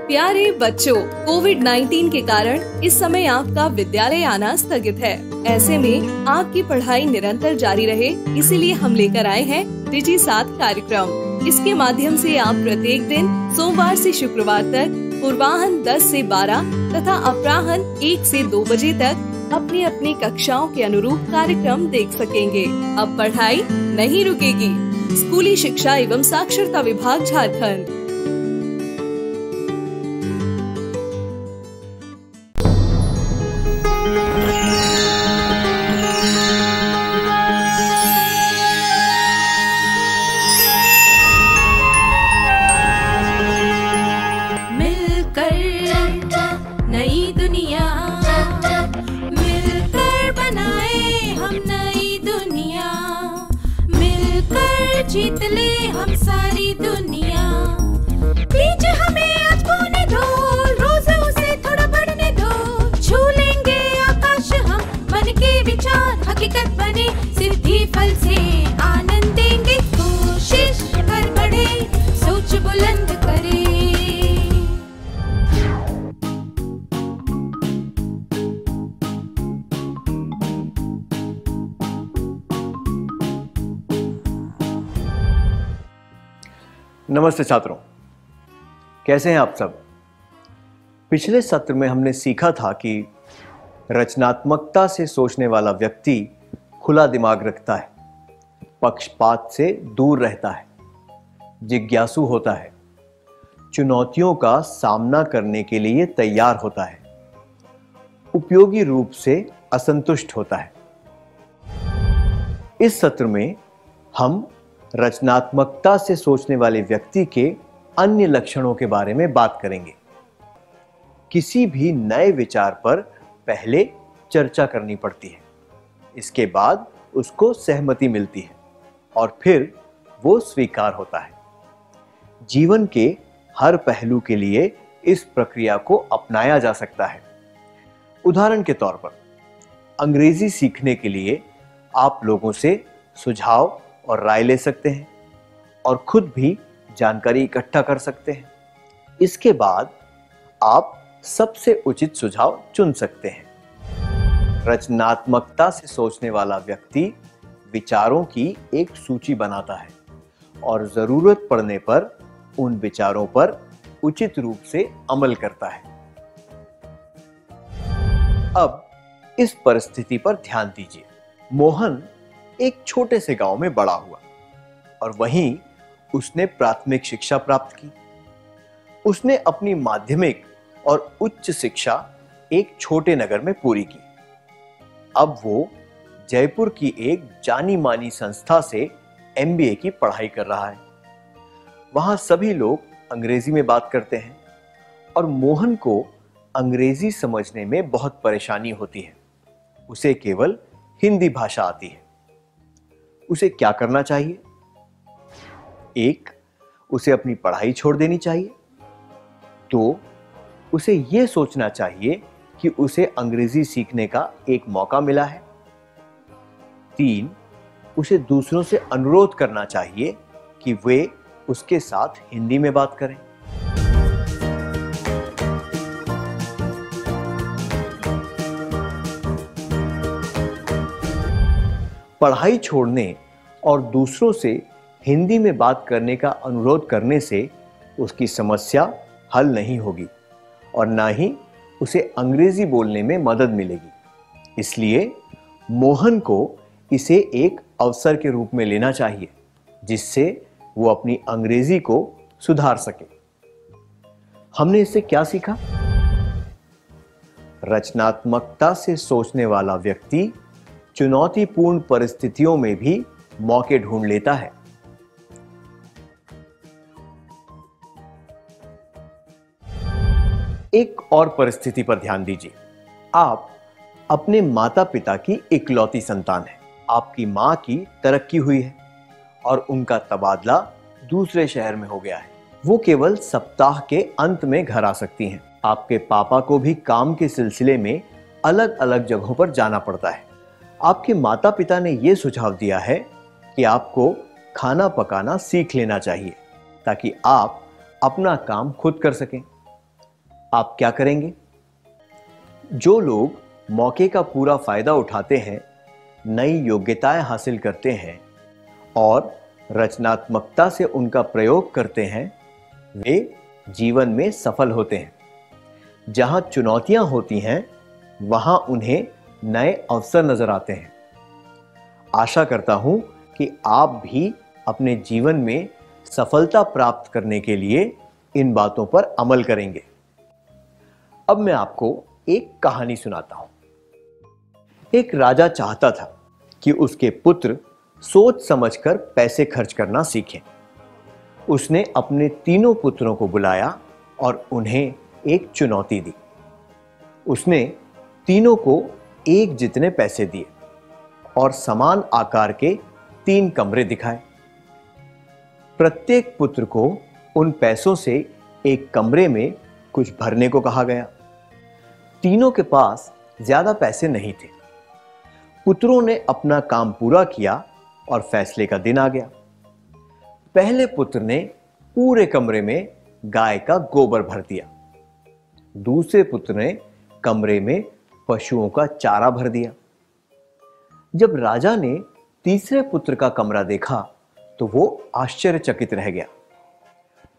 प्यारे बच्चों, कोविड-19 के कारण इस समय आपका विद्यालय आना स्थगित है। ऐसे में आपकी पढ़ाई निरंतर जारी रहे, इसीलिए हम लेकर आए हैं डिजी साथ कार्यक्रम। इसके माध्यम से आप प्रत्येक दिन सोमवार से शुक्रवार तक पूर्वाह्न 10 से 12 तथा अपराह्न 1 से 2 बजे तक अपनी अपनी कक्षाओं के अनुरूप कार्यक्रम देख सकेंगे। अब पढ़ाई नहीं रुकेगी। स्कूली शिक्षा एवं साक्षरता विभाग झारखंड। जीत ले हम सारी दुनिया। बीच हमें आज बोने दो, रोज उसे थोड़ा बढ़ने दो। छू लेंगे आकाश हम, मन के विचार हकीकत बने। सिद्धि फल से आनंद देंगे, कोशिश कर बढ़े, सोच बुलंद करे। नमस्ते छात्रों, कैसे हैं आप सब। पिछले सत्र में हमने सीखा था कि रचनात्मकता से सोचने वाला व्यक्ति खुला दिमाग रखता है, पक्षपात से दूर रहता है, जिज्ञासु होता है, चुनौतियों का सामना करने के लिए तैयार होता है, उपयोगी रूप से असंतुष्ट होता है। इस सत्र में हम रचनात्मकता से सोचने वाले व्यक्ति के अन्य लक्षणों के बारे में बात करेंगे। किसी भी नए विचार पर पहले चर्चा करनी पड़ती है, इसके बाद उसको सहमति मिलती है और फिर वो स्वीकार होता है। जीवन के हर पहलू के लिए इस प्रक्रिया को अपनाया जा सकता है। उदाहरण के तौर पर अंग्रेजी सीखने के लिए आप लोगों से सुझाव और राय ले सकते हैं और खुद भी जानकारी इकट्ठा कर सकते हैं। इसके बाद आप सबसे उचित सुझाव चुन सकते हैं। रचनात्मकता से सोचने वाला व्यक्ति विचारों की एक सूची बनाता है और जरूरत पड़ने पर उन विचारों पर उचित रूप से अमल करता है। अब इस परिस्थिति पर ध्यान दीजिए। मोहन एक छोटे से गांव में बड़ा हुआ और वहीं उसने प्राथमिक शिक्षा प्राप्त की। उसने अपनी माध्यमिक और उच्च शिक्षा एक छोटे नगर में पूरी की। अब वो जयपुर की एक जानी मानी संस्था से MBA की पढ़ाई कर रहा है। वहां सभी लोग अंग्रेजी में बात करते हैं और मोहन को अंग्रेजी समझने में बहुत परेशानी होती है। उसे केवल हिंदी भाषा आती है। उसे क्या करना चाहिए? एक, उसे अपनी पढ़ाई छोड़ देनी चाहिए। दो, उसे यह सोचना चाहिए कि उसे अंग्रेजी सीखने का एक मौका मिला है। तीन, उसे दूसरों से अनुरोध करना चाहिए कि वे उसके साथ हिंदी में बात करें। पढ़ाई छोड़ने और दूसरों से हिंदी में बात करने का अनुरोध करने से उसकी समस्या हल नहीं होगी और ना ही उसे अंग्रेजी बोलने में मदद मिलेगी। इसलिए मोहन को इसे एक अवसर के रूप में लेना चाहिए जिससे वो अपनी अंग्रेजी को सुधार सके। हमने इससे क्या सीखा? रचनात्मकता से सोचने वाला व्यक्ति चुनौतीपूर्ण परिस्थितियों में भी मौके ढूंढ लेता है। एक और परिस्थिति पर ध्यान दीजिए। आप अपने माता पिता की इकलौती संतान हैं। आपकी मां की तरक्की हुई है और उनका तबादला दूसरे शहर में हो गया है। वो केवल सप्ताह के अंत में घर आ सकती हैं। आपके पापा को भी काम के सिलसिले में अलग अलग जगहों पर जाना पड़ता है। आपके माता पिता ने यह सुझाव दिया है कि आपको खाना पकाना सीख लेना चाहिए ताकि आप अपना काम खुद कर सकें। आप क्या करेंगे? जो लोग मौके का पूरा फायदा उठाते हैं, नई योग्यताएं हासिल करते हैं और रचनात्मकता से उनका प्रयोग करते हैं, वे जीवन में सफल होते हैं। जहां चुनौतियां होती हैं, वहां उन्हें नए अवसर नजर आते हैं। आशा करता हूं कि आप भी अपने जीवन में सफलता प्राप्त करने के लिए इन बातों पर अमल करेंगे। अब मैं आपको एक कहानी सुनाता हूं। एक राजा चाहता था कि उसके पुत्र सोच समझकर पैसे खर्च करना सीखें। उसने अपने तीनों पुत्रों को बुलाया और उन्हें एक चुनौती दी। उसने तीनों को एक जितने पैसे दिए और समान आकार के 3 कमरे दिखाए। प्रत्येक पुत्र को उन पैसों से एक कमरे में कुछ भरने को कहा गया। तीनों के पास ज्यादा पैसे नहीं थे। पुत्रों ने अपना काम पूरा किया और फैसले का दिन आ गया। पहले पुत्र ने पूरे कमरे में गाय का गोबर भर दिया। दूसरे पुत्र ने कमरे में पशुओं का चारा भर दिया। जब राजा ने तीसरे पुत्र का कमरा देखा तो वो आश्चर्यचकित रह गया।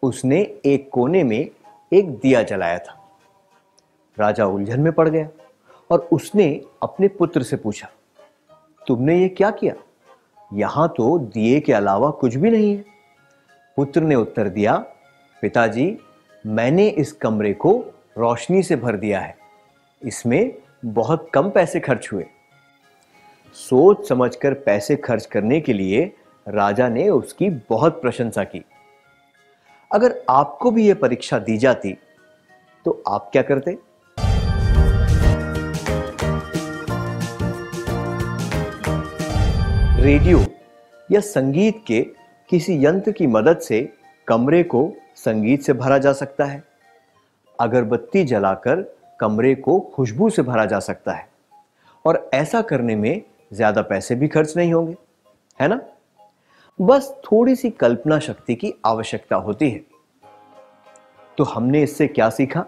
उसने एक कोने में एक दिया जलाया था। राजा उलझन में पड़ गया और उसने अपने पुत्र से पूछा, तुमने ये क्या किया? यहां तो दिए के अलावा कुछ भी नहीं है। पुत्र ने उत्तर दिया, पिताजी, मैंने इस कमरे को रोशनी से भर दिया है। इसमें बहुत कम पैसे खर्च हुए। सोच समझकर पैसे खर्च करने के लिए राजा ने उसकी बहुत प्रशंसा की। अगर आपको भी यह परीक्षा दी जाती तो आप क्या करते? रेडियो या संगीत के किसी यंत्र की मदद से कमरे को संगीत से भरा जा सकता है। अगरबत्ती जलाकर कमरे को खुशबू से भरा जा सकता है और ऐसा करने में ज्यादा पैसे भी खर्च नहीं होंगे, है ना? बस थोड़ी सी कल्पना शक्ति की आवश्यकता होती है। तो हमने इससे क्या सीखा?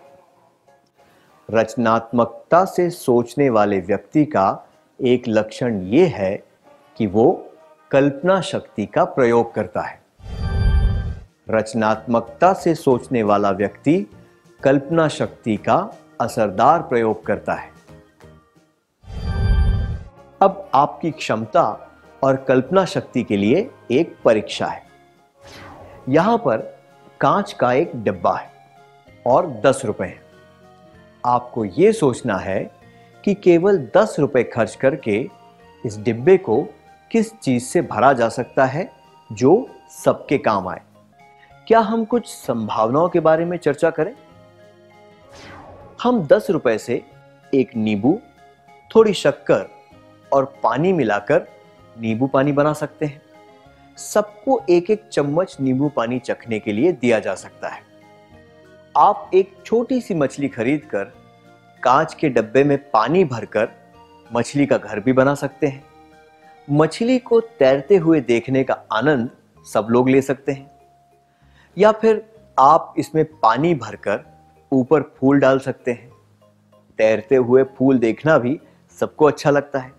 रचनात्मकता से सोचने वाले व्यक्ति का एक लक्षण यह है कि वो कल्पना शक्ति का प्रयोग करता है। रचनात्मकता से सोचने वाला व्यक्ति कल्पना शक्ति का असरदार प्रयोग करता है। अब आपकी क्षमता और कल्पना शक्ति के लिए एक परीक्षा है। यहां पर कांच का एक डिब्बा है और 10 रुपए हैं। आपको यह सोचना है कि केवल 10 रुपए खर्च करके इस डिब्बे को किस चीज से भरा जा सकता है जो सबके काम आए। क्या हम कुछ संभावनाओं के बारे में चर्चा करें? हम 10 रुपए से एक नींबू, थोड़ी शक्कर और पानी मिलाकर नींबू पानी बना सकते हैं। सबको एक एक चम्मच नींबू पानी चखने के लिए दिया जा सकता है। आप एक छोटी सी मछली खरीदकर कांच के डब्बे में पानी भरकर मछली का घर भी बना सकते हैं। मछली को तैरते हुए देखने का आनंद सब लोग ले सकते हैं। या फिर आप इसमें पानी भरकर ऊपर फूल डाल सकते हैं। तैरते हुए फूल देखना भी सबको अच्छा लगता है।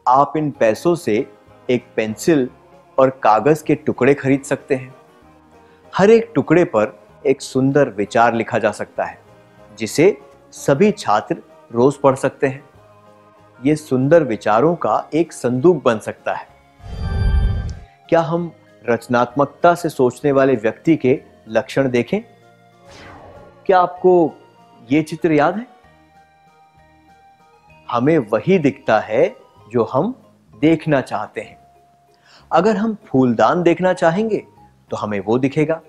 आप इन पैसों से एक पेंसिल और कागज के टुकड़े खरीद सकते हैं। हर एक टुकड़े पर एक सुंदर विचार लिखा जा सकता है जिसे सभी छात्र रोज पढ़ सकते हैं। ये सुंदर विचारों का एक संदूक बन सकता है। क्या हम रचनात्मकता से सोचने वाले व्यक्ति के लक्षण देखें? क्या आपको ये चित्र याद है? हमें वही दिखता है जो हम देखना चाहते हैं। अगर हम फूलदान देखना चाहेंगे तो हमें वो दिखेगा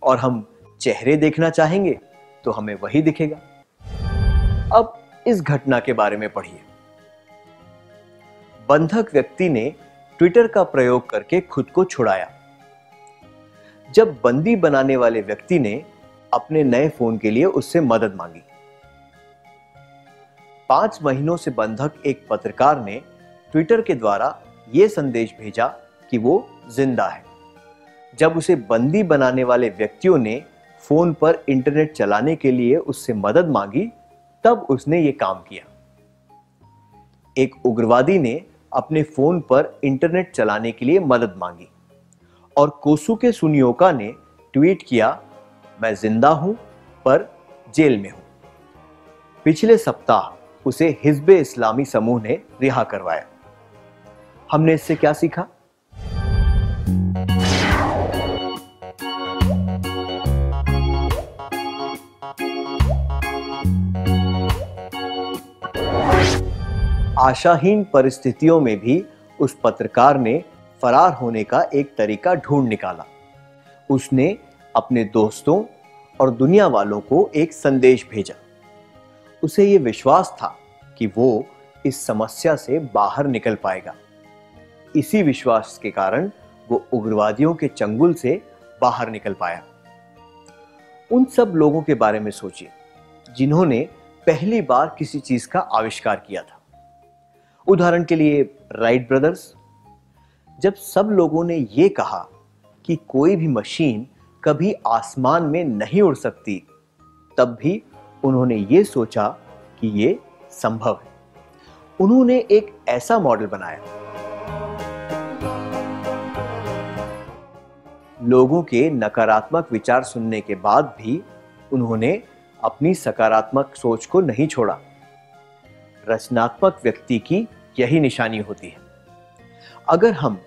और हम चेहरे देखना चाहेंगे तो हमें वही दिखेगा। अब इस घटना के बारे में पढ़िए। बंधक व्यक्ति ने ट्विटर का प्रयोग करके खुद को छुड़ाया। जब बंदी बनाने वाले व्यक्ति ने अपने नए फोन के लिए उससे मदद मांगी। 5 महीनों से बंधक एक पत्रकार ने ट्विटर के द्वारा यह संदेश भेजा कि वो जिंदा है। जब उसे बंदी बनाने वाले व्यक्तियों ने फोन पर इंटरनेट चलाने के लिए उससे मदद मांगी, तब उसने ये काम किया। एक उग्रवादी ने अपने फोन पर इंटरनेट चलाने के लिए मदद मांगी और कोसुके सुनियोका ने ट्वीट किया, मैं जिंदा हूं पर जेल में हूं। पिछले सप्ताह उसे हिज़्ब-ए इस्लामी समूह ने रिहा करवाया। हमने इससे क्या सीखा? आशाहीन परिस्थितियों में भी उस पत्रकार ने फरार होने का एक तरीका ढूंढ निकाला। उसने अपने दोस्तों और दुनिया वालों को एक संदेश भेजा। उसे ये विश्वास था कि वो इस समस्या से बाहर निकल पाएगा। इसी विश्वास के कारण वो उग्रवादियों के चंगुल से बाहर निकल पाया। उन सब लोगों के बारे में सोचिए जिन्होंने पहली बार किसी चीज का आविष्कार किया था। उदाहरण के लिए राइट ब्रदर्स। जब सब लोगों ने ये कहा कि कोई भी मशीन कभी आसमान में नहीं उड़ सकती, तब भी उन्होंने ये सोचा कि ये संभव है। उन्होंने एक ऐसा मॉडल बनाया। लोगों के नकारात्मक विचार सुनने के बाद भी उन्होंने अपनी सकारात्मक सोच को नहीं छोड़ा। रचनात्मक व्यक्ति की यही निशानी होती है। अगर हम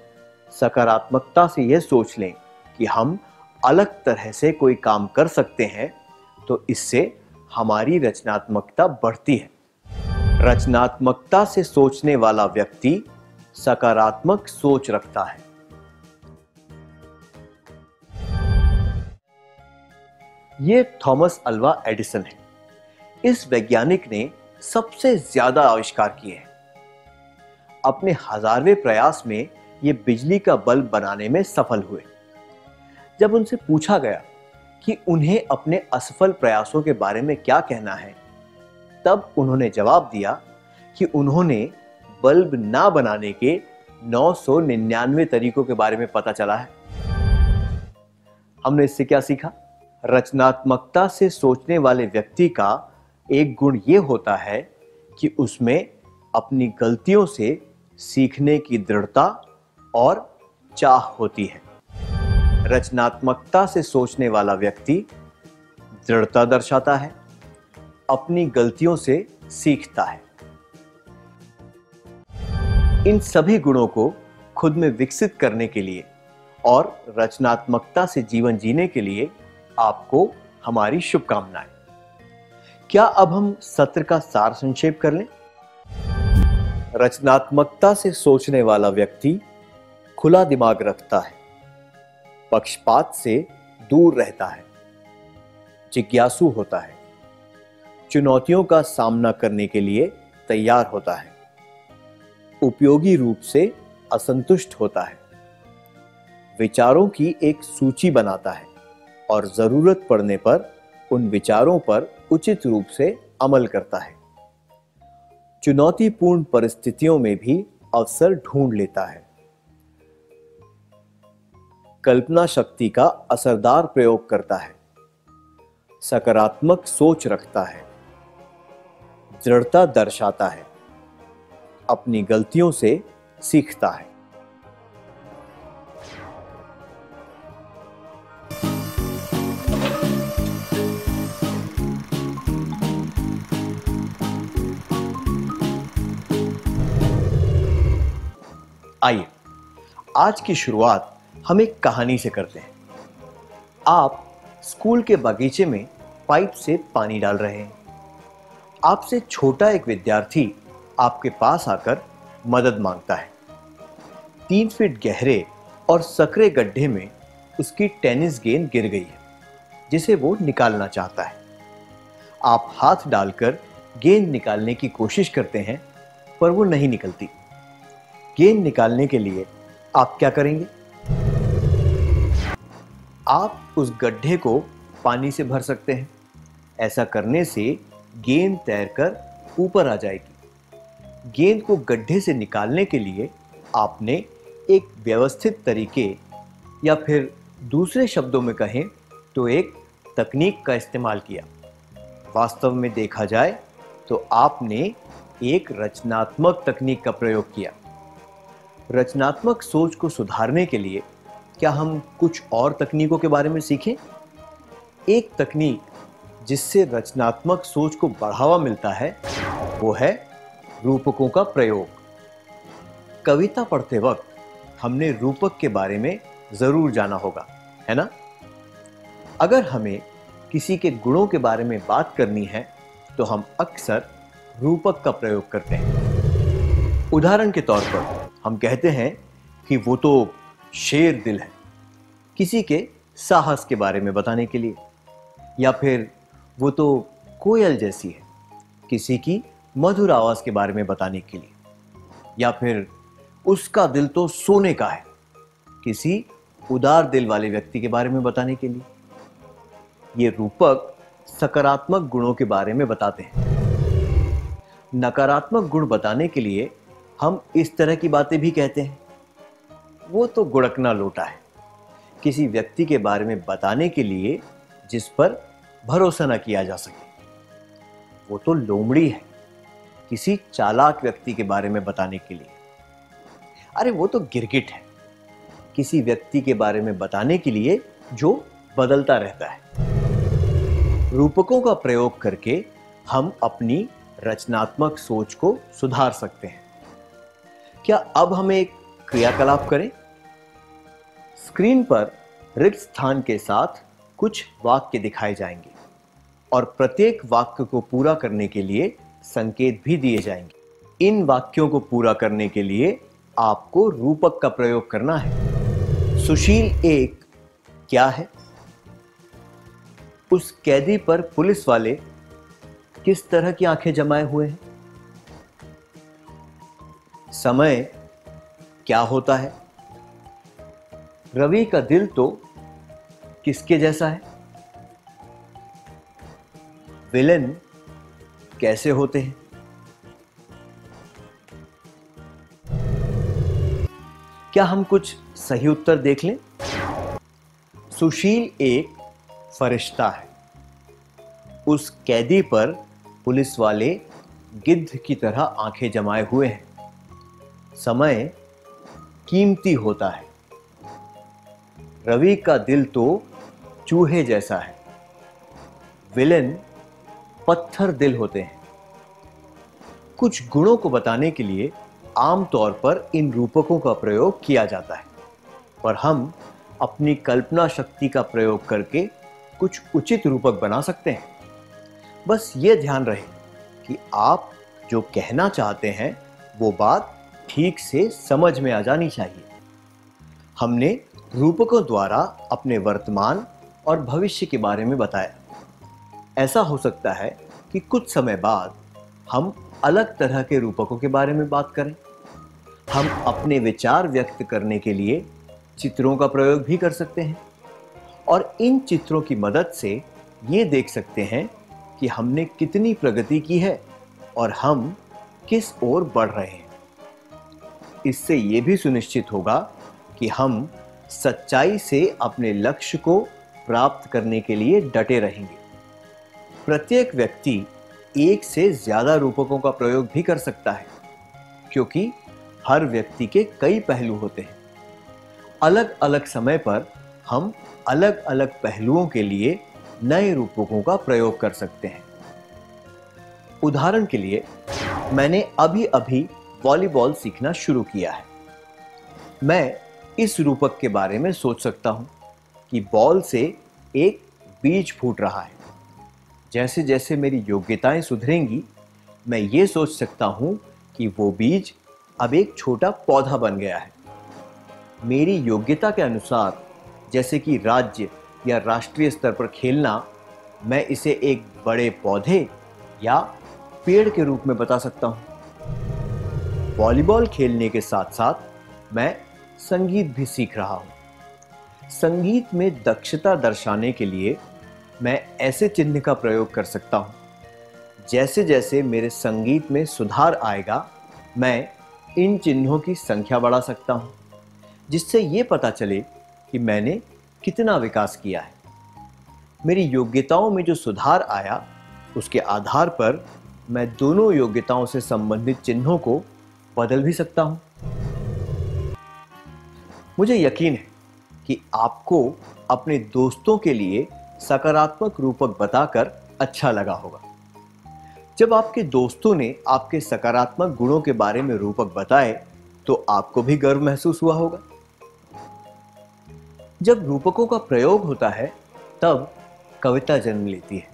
सकारात्मकता से यह सोच लें कि हम अलग तरह से कोई काम कर सकते हैं, तो इससे हमारी रचनात्मकता बढ़ती है। रचनात्मकता से सोचने वाला व्यक्ति सकारात्मक सोच रखता है। ये थॉमस अल्वा एडिसन है। इस वैज्ञानिक ने सबसे ज्यादा आविष्कार किए हैं। अपने 1000वें प्रयास में ये बिजली का बल्ब बनाने में सफल हुए। जब उनसे पूछा गया कि उन्हें अपने असफल प्रयासों के बारे में क्या कहना है, तब उन्होंने जवाब दिया कि उन्होंने बल्ब ना बनाने के 999 तरीकों के बारे में पता चला है। हमने इससे क्या सीखा? रचनात्मकता से सोचने वाले व्यक्ति का एक गुण यह होता है कि उसमें अपनी गलतियों से सीखने की दृढ़ता और चाह होती है। रचनात्मकता से सोचने वाला व्यक्ति दृढ़ता दर्शाता है, अपनी गलतियों से सीखता है। इन सभी गुणों को खुद में विकसित करने के लिए और रचनात्मकता से जीवन जीने के लिए आपको हमारी शुभकामनाएं। क्या अब हम सत्र का सार संक्षेप कर लें? रचनात्मकता से सोचने वाला व्यक्ति खुला दिमाग रखता है, पक्षपात से दूर रहता है, जिज्ञासु होता है, चुनौतियों का सामना करने के लिए तैयार होता है, उपयोगी रूप से असंतुष्ट होता है, विचारों की एक सूची बनाता है और जरूरत पड़ने पर उन विचारों पर उचित रूप से अमल करता है, चुनौतीपूर्ण परिस्थितियों में भी अवसर ढूंढ लेता है, कल्पना शक्ति का असरदार प्रयोग करता है, सकारात्मक सोच रखता है, दृढ़ता दर्शाता है, अपनी गलतियों से सीखता है। आइए आज की शुरुआत हम एक कहानी से करते हैं। आप स्कूल के बगीचे में पाइप से पानी डाल रहे हैं। आपसे छोटा एक विद्यार्थी आपके पास आकर मदद मांगता है। 3 फीट गहरे और सकरे गड्ढे में उसकी टेनिस गेंद गिर गई है, जिसे वो निकालना चाहता है। आप हाथ डालकर गेंद निकालने की कोशिश करते हैं, पर वो नहीं निकलती। गेंद निकालने के लिए आप क्या करेंगे? आप उस गड्ढे को पानी से भर सकते हैं। ऐसा करने से गेंद तैरकर ऊपर आ जाएगी। गेंद को गड्ढे से निकालने के लिए आपने एक व्यवस्थित तरीके या फिर दूसरे शब्दों में कहें तो एक तकनीक का इस्तेमाल किया। वास्तव में देखा जाए तो आपने एक रचनात्मक तकनीक का प्रयोग किया। रचनात्मक सोच को सुधारने के लिए क्या हम कुछ और तकनीकों के बारे में सीखें? एक तकनीक जिससे रचनात्मक सोच को बढ़ावा मिलता है वो है रूपकों का प्रयोग। कविता पढ़ते वक्त हमने रूपक के बारे में जरूर जाना होगा, है ना? अगर हमें किसी के गुणों के बारे में बात करनी है तो हम अक्सर रूपक का प्रयोग करते हैं। उदाहरण के तौर पर हम कहते हैं कि वो तो शेर दिल है, किसी के साहस के बारे में बताने के लिए, या फिर वो तो कोयल जैसी है, किसी की मधुर आवाज के बारे में बताने के लिए, या फिर उसका दिल तो सोने का है, किसी उदार दिल वाले व्यक्ति के बारे में बताने के लिए। ये रूपक सकारात्मक गुणों के बारे में बताते हैं। नकारात्मक गुण बताने के लिए हम इस तरह की बातें भी कहते हैं, वो तो गुड़कना लोटा है, किसी व्यक्ति के बारे में बताने के लिए जिस पर भरोसा न किया जा सके। वो तो लोमड़ी है, किसी चालाक व्यक्ति के बारे में बताने के लिए। अरे वो तो गिरगिट है, किसी व्यक्ति के बारे में बताने के लिए जो बदलता रहता है। रूपकों का प्रयोग करके हम अपनी रचनात्मक सोच को सुधार सकते हैं। क्या अब हम एक क्रियाकलाप करें? स्क्रीन पर रिक्त स्थान के साथ कुछ वाक्य दिखाए जाएंगे और प्रत्येक वाक्य को पूरा करने के लिए संकेत भी दिए जाएंगे। इन वाक्यों को पूरा करने के लिए आपको रूपक का प्रयोग करना है। सुशील एक क्या है? उस कैदी पर पुलिस वाले किस तरह की आंखें जमाए हुए हैं? समय क्या होता है? रवि का दिल तो किसके जैसा है? विलेन कैसे होते हैं? क्या हम कुछ सही उत्तर देख लें? सुशील एक फरिश्ता है। उस कैदी पर पुलिस वाले गिद्ध की तरह आंखें जमाए हुए हैं। समय कीमती होता है। रवि का दिल तो चूहे जैसा है। विलेन पत्थर दिल होते हैं। कुछ गुणों को बताने के लिए आमतौर पर इन रूपकों का प्रयोग किया जाता है, पर हम अपनी कल्पना शक्ति का प्रयोग करके कुछ उचित रूपक बना सकते हैं। बस ये ध्यान रहे कि आप जो कहना चाहते हैं वो बात ठीक से समझ में आ जानी चाहिए। हमने रूपकों द्वारा अपने वर्तमान और भविष्य के बारे में बताया। ऐसा हो सकता है कि कुछ समय बाद हम अलग तरह के रूपकों के बारे में बात करें। हम अपने विचार व्यक्त करने के लिए चित्रों का प्रयोग भी कर सकते हैं और इन चित्रों की मदद से ये देख सकते हैं कि हमने कितनी प्रगति की है और हम किस ओर बढ़ रहे हैं। इससे ये भी सुनिश्चित होगा कि हम सच्चाई से अपने लक्ष्य को प्राप्त करने के लिए डटे रहेंगे। प्रत्येक व्यक्ति एक से ज्यादा रूपकों का प्रयोग भी कर सकता है, क्योंकि हर व्यक्ति के कई पहलू होते हैं। अलग अलग समय पर हम अलग अलग पहलुओं के लिए नए रूपकों का प्रयोग कर सकते हैं। उदाहरण के लिए, मैंने अभी अभी वॉलीबॉल सीखना शुरू किया है। मैं इस रूपक के बारे में सोच सकता हूं कि बॉल से एक बीज फूट रहा है। जैसे जैसे मेरी योग्यताएं सुधरेंगी, मैं ये सोच सकता हूं कि वो बीज अब एक छोटा पौधा बन गया है। मेरी योग्यता के अनुसार, जैसे कि राज्य या राष्ट्रीय स्तर पर खेलना, मैं इसे एक बड़े पौधे या पेड़ के रूप में बता सकता हूं। वॉलीबॉल खेलने के साथ साथ मैं संगीत भी सीख रहा हूं। संगीत में दक्षता दर्शाने के लिए मैं ऐसे चिन्ह का प्रयोग कर सकता हूं। जैसे जैसे मेरे संगीत में सुधार आएगा, मैं इन चिन्हों की संख्या बढ़ा सकता हूं, जिससे ये पता चले कि मैंने कितना विकास किया है। मेरी योग्यताओं में जो सुधार आया, उसके आधार पर मैं दोनों योग्यताओं से संबंधित चिन्हों को बदल भी सकता हूं। मुझे यकीन है कि आपको अपने दोस्तों के लिए सकारात्मक रूपक बताकर अच्छा लगा होगा। जब आपके दोस्तों ने आपके सकारात्मक गुणों के बारे में रूपक बताए तो आपको भी गर्व महसूस हुआ होगा। जब रूपकों का प्रयोग होता है तब कविता जन्म लेती है।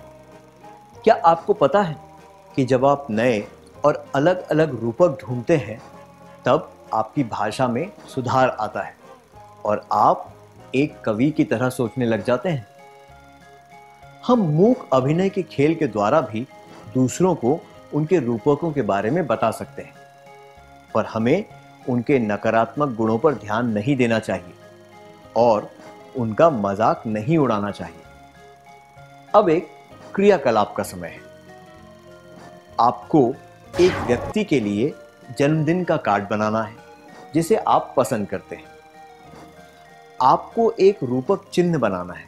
क्या आपको पता है कि जब आप नए और अलग अलग रूपक ढूंढते हैं तब आपकी भाषा में सुधार आता है और आप एक कवि की तरह सोचने लग जाते हैं। हम मूक अभिनय के खेल के द्वारा भी दूसरों को उनके रूपकों के बारे में बता सकते हैं, पर हमें उनके नकारात्मक गुणों पर ध्यान नहीं देना चाहिए और उनका मजाक नहीं उड़ाना चाहिए। अब एक क्रियाकलाप का समय है। आपको एक व्यक्ति के लिए जन्मदिन का कार्ड बनाना है जिसे आप पसंद करते हैं। आपको एक रूपक चिन्ह बनाना है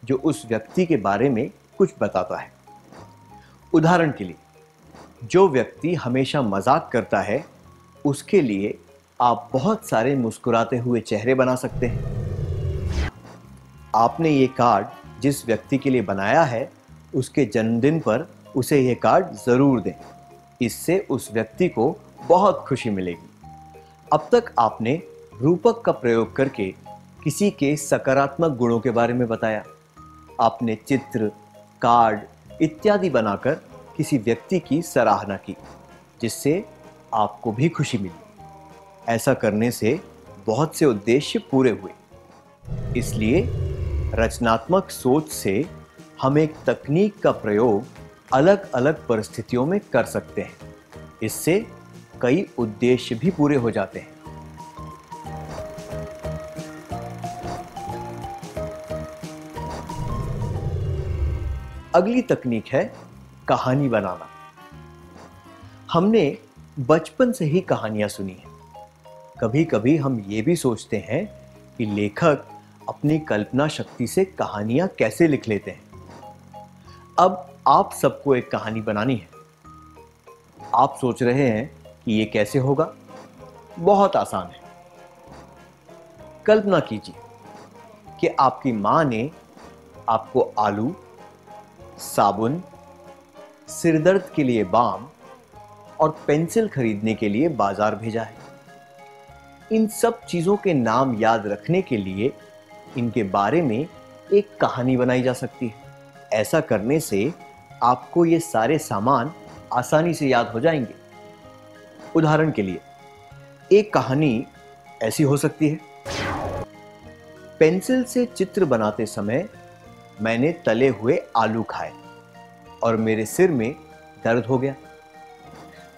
जो उस व्यक्ति के बारे में कुछ बताता है। उदाहरण के लिए, जो व्यक्ति हमेशा मजाक करता है उसके लिए आप बहुत सारे मुस्कुराते हुए चेहरे बना सकते हैं। आपने ये कार्ड जिस व्यक्ति के लिए बनाया है उसके जन्मदिन पर उसे ये कार्ड जरूर दें। इससे उस व्यक्ति को बहुत खुशी मिलेगी। अब तक आपने रूपक का प्रयोग करके किसी के सकारात्मक गुणों के बारे में बताया। आपने चित्र, कार्ड इत्यादि बनाकर किसी व्यक्ति की सराहना की जिससे आपको भी खुशी मिली। ऐसा करने से बहुत से उद्देश्य पूरे हुए। इसलिए रचनात्मक सोच से हम एक तकनीक का प्रयोग अलग अलग परिस्थितियों में कर सकते हैं। इससे कई उद्देश्य भी पूरे हो जाते हैं। अगली तकनीक है कहानी बनाना। हमने बचपन से ही कहानियां सुनी हैं। कभी कभी हम ये भी सोचते हैं कि लेखक अपनी कल्पना शक्ति से कहानियां कैसे लिख लेते हैं। अब आप सबको एक कहानी बनानी है। आप सोच रहे हैं कि ये कैसे होगा? बहुत आसान है। कल्पना कीजिए कि आपकी मां ने आपको आलू, साबुन, सिरदर्द के लिए बाम और पेंसिल खरीदने के लिए बाजार भेजा है। इन सब चीजों के नाम याद रखने के लिए इनके बारे में एक कहानी बनाई जा सकती है। ऐसा करने से आपको ये सारे सामान आसानी से याद हो जाएंगे। उदाहरण के लिए, एक कहानी ऐसी हो सकती है। पेंसिल से चित्र बनाते समय मैंने तले हुए आलू खाए और मेरे सिर में दर्द हो गया।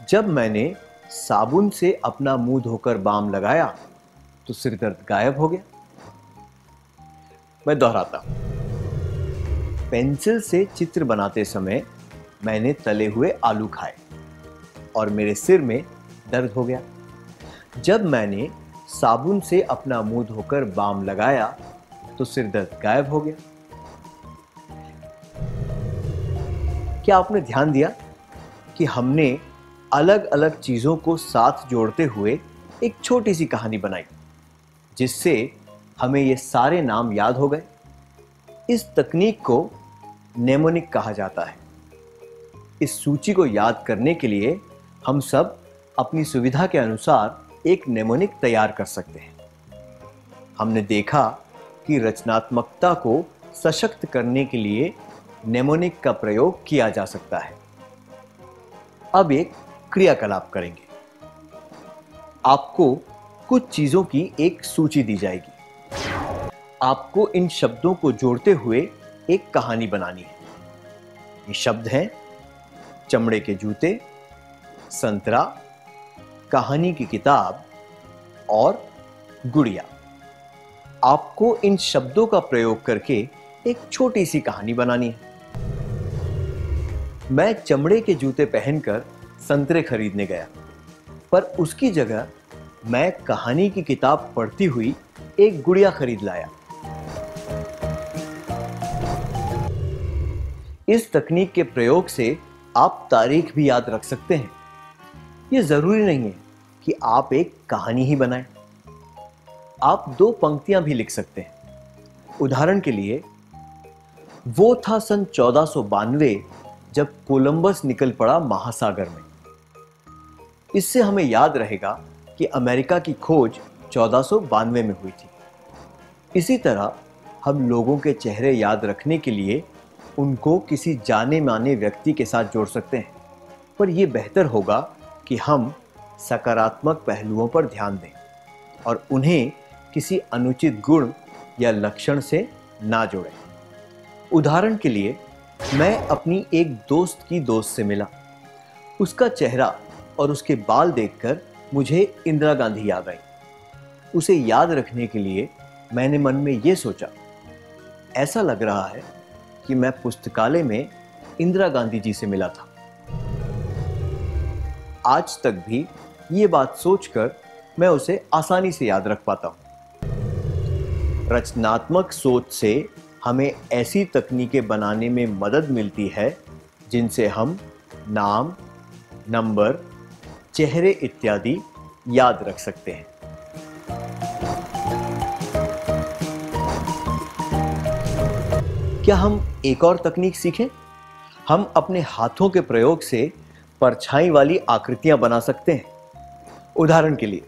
जब मैंने साबुन से अपना मुंह धोकर बाम लगाया तो सिर दर्द गायब हो गया। मैं दोहराता हूं। पेंसिल से चित्र बनाते समय मैंने तले हुए आलू खाए और मेरे सिर में दर्द हो गया। जब मैंने साबुन से अपना मुंह धोकर बाम लगाया तो सिर दर्द गायब हो गया। क्या आपने ध्यान दिया कि हमने अलग अलग चीजों को साथ जोड़ते हुए एक छोटी सी कहानी बनाई जिससे हमें ये सारे नाम याद हो गए? इस तकनीक को नेमोनिक कहा जाता है। इस सूची को याद करने के लिए हम सब अपनी सुविधा के अनुसार एक नेमोनिक तैयार कर सकते हैं। हमने देखा कि रचनात्मकता को सशक्त करने के लिए नेमोनिक का प्रयोग किया जा सकता है। अब एक क्रियाकलाप करेंगे। आपको कुछ चीजों की एक सूची दी जाएगी। आपको इन शब्दों को जोड़ते हुए एक कहानी बनानी है। ये शब्द हैं चमड़े के जूते, संतरा, कहानी की किताब और गुड़िया। आपको इन शब्दों का प्रयोग करके एक छोटी सी कहानी बनानी है। मैं चमड़े के जूते पहनकर संतरे खरीदने गया, पर उसकी जगह मैं कहानी की किताब पढ़ती हुई एक गुड़िया खरीद लाया। इस तकनीक के प्रयोग से आप तारीख भी याद रख सकते हैं। ये जरूरी नहीं है कि आप एक कहानी ही बनाएं। आप 2 पंक्तियां भी लिख सकते हैं। उदाहरण के लिए, वो था सन 1492 जब कोलंबस निकल पड़ा महासागर में। इससे हमें याद रहेगा कि अमेरिका की खोज 1492 में हुई थी। इसी तरह हम लोगों के चेहरे याद रखने के लिए उनको किसी जाने माने व्यक्ति के साथ जोड़ सकते हैं, पर यह बेहतर होगा कि हम सकारात्मक पहलुओं पर ध्यान दें और उन्हें किसी अनुचित गुण या लक्षण से ना जोड़ें। उदाहरण के लिए, मैं अपनी एक दोस्त की दोस्त से मिला। उसका चेहरा और उसके बाल देखकर मुझे इंदिरा गांधी याद आई। उसे याद रखने के लिए मैंने मन में ये सोचा, ऐसा लग रहा है कि मैं पुस्तकालय में इंदिरा गांधी जी से मिला था। आज तक भी ये बात सोचकर मैं उसे आसानी से याद रख पाता हूं। रचनात्मक सोच से हमें ऐसी तकनीकें बनाने में मदद मिलती है जिनसे हम नाम, नंबर, चेहरे इत्यादि याद रख सकते हैं। क्या हम एक और तकनीक सीखें? हम अपने हाथों के प्रयोग से परछाई वाली आकृतियां बना सकते हैं। उदाहरण के लिए,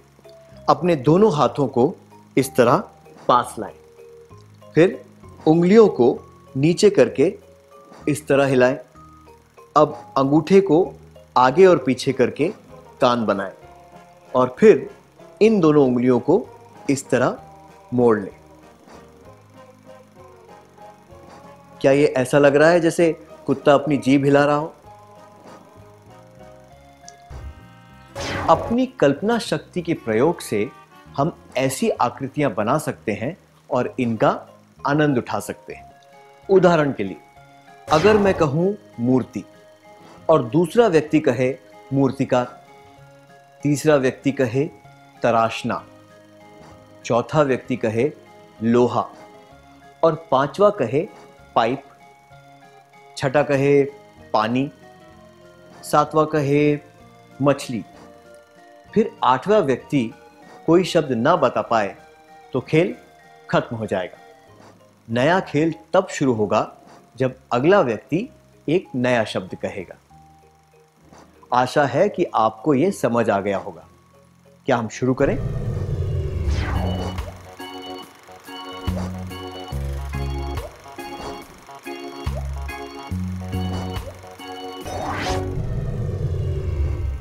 अपने दोनों हाथों को इस तरह पास लाएं, फिर उंगलियों को नीचे करके इस तरह हिलाएं। अब अंगूठे को आगे और पीछे करके कान बनाएं और फिर इन दोनों उंगलियों को इस तरह मोड़ लें। क्या ये ऐसा लग रहा है जैसे कुत्ता अपनी जीभ हिला रहा हो? अपनी कल्पना शक्ति के प्रयोग से हम ऐसी आकृतियां बना सकते हैं और इनका आनंद उठा सकते हैं। उदाहरण के लिए, अगर मैं कहूं मूर्ति और दूसरा व्यक्ति कहे मूर्तिकार, तीसरा व्यक्ति कहे तराशना, चौथा व्यक्ति कहे लोहा और पांचवा कहे पाइप, छठा कहे पानी, सातवां कहे मछली, फिर आठवां व्यक्ति कोई शब्द ना बता पाए तो खेल खत्म हो जाएगा। नया खेल तब शुरू होगा जब अगला व्यक्ति एक नया शब्द कहेगा। आशा है कि आपको यह समझ आ गया होगा। क्या हम शुरू करें?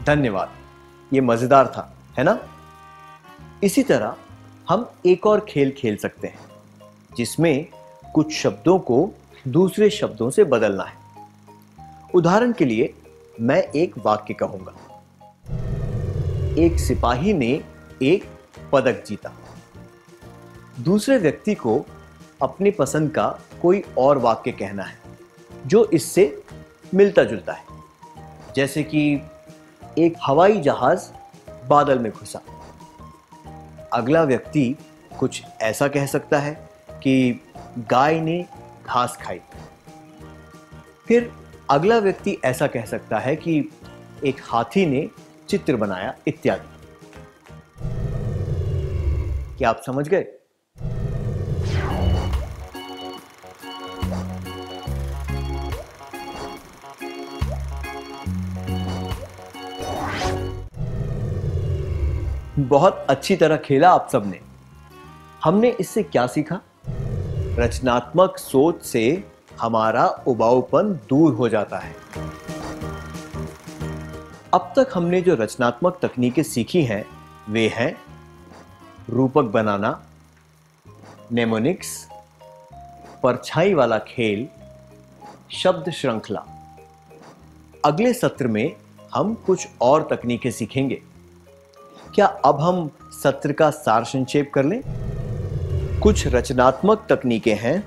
धन्यवाद, ये मजेदार था, है ना? इसी तरह हम एक और खेल खेल सकते हैं जिसमें कुछ शब्दों को दूसरे शब्दों से बदलना है। उदाहरण के लिए, मैं एक वाक्य कहूंगा, एक सिपाही ने एक पदक जीता। दूसरे व्यक्ति को अपनी पसंद का कोई और वाक्य कहना है जो इससे मिलता जुलता है, जैसे कि एक हवाई जहाज बादल में घुसा। अगला व्यक्ति कुछ ऐसा कह सकता है कि गाय ने घास खाई। फिर अगला व्यक्ति ऐसा कह सकता है कि एक हाथी ने चित्र बनाया इत्यादि। क्या आप समझ गए? बहुत अच्छी तरह खेला आप सबने। हमने इससे क्या सीखा? रचनात्मक सोच से हमारा उबाऊपन दूर हो जाता है। अब तक हमने जो रचनात्मक तकनीकें सीखी हैं वे हैं रूपक बनाना, नेमोनिक्स, परछाई वाला खेल, शब्द श्रृंखला। अगले सत्र में हम कुछ और तकनीकें सीखेंगे। क्या अब हम सत्र का सार संक्षेप कर लें? कुछ रचनात्मक तकनीकें हैं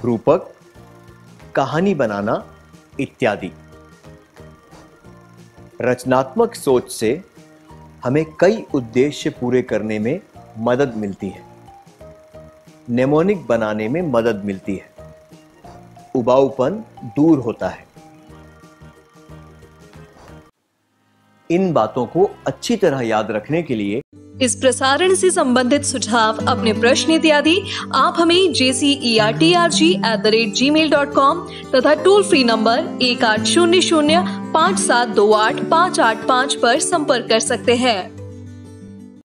रूपक, कहानी बनाना इत्यादि। रचनात्मक सोच से हमें कई उद्देश्य पूरे करने में मदद मिलती है, नेमोनिक बनाने में मदद मिलती है, उबाऊपन दूर होता है। इन बातों को अच्छी तरह याद रखने के लिए इस प्रसारण से संबंधित सुझाव, अपने प्रश्न इत्यादि आप हमें jcertrg@gmail.com तथा टोल फ्री नंबर 1800 5728 585 पर संपर्क कर सकते हैं।